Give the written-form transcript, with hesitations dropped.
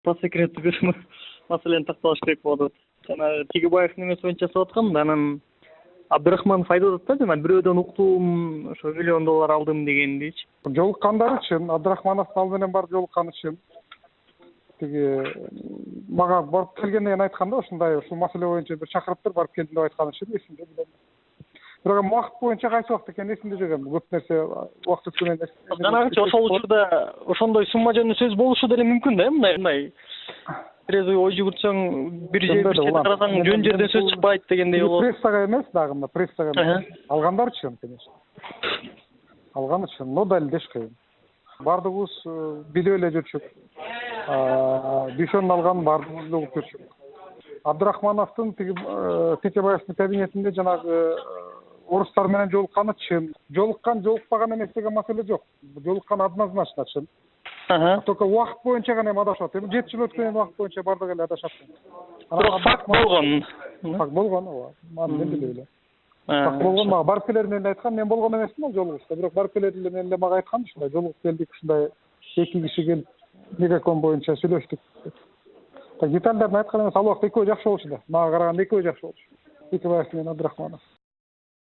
по секрету бир маселени такталыш керек болуп атат. Жана Тигибаевдин эмеси боюнча жасап аткам да, анан Абдрахманов айтып атат да, жана бирөөдөн уктум, ошо $1 миллион алдым дегендичи. Жолуккандары чын, Абдрахманов ал менен барып жолукканы чын. Тиги мага барып келгенден айтканда ушундай ушул маселе боюнча бир чакырыптыр, барып келдим деп айтканы чын, эсимде билем. Бирок эми убакыт боюнча кайсы убакыт экенин эсимде жок эми. Көп нерсе убакыт өткөндөн кийин. Жанагычы ошол учурда ошондой сумма жөнүндө сөз болушу деле мүмкүн да, мындай трезвый ой жүгүртсөң бир жерди карасаң жөн жерден сөз чыкпайт дегендей болот. Прессага эмес дагы, мына прессага эмес. Алгандар чын, конечно. Алганы чын, но далилдеш кыйын. Бардыгыбыз билип эле жүрчүк. Дүйшөнүн алганын бардыгыбыз угуп жүрчүк. Абдрахмановдун Текебаевдин кабинетинде жанагы орустар менен жолукканы чын. Жолукпаган эмес деген маселе жок. Жолуккан однозначно чын. Только убакыт боюнча гана эми адашат. Эми 7 жыл өткөн убакыт боюнча бардыгы эле адашат. Бирок факт болгон. Факт болгон, ооба. Аны мен билем эле. Факт болгон, мага барып келерин эле айткан, мен болгон эмесмин ал жолугушта. Бирок барып келерин эле мага айткан ушундай жолугуп келдик, ушундай эки киши келип мегафон боюнча сүйлөштүк. Так детальдерин айткан эмес, ал убакта экөө жакшы болчу да. Мага караганда экөө жакшы болчу. Текебаев менен Абдрахманов.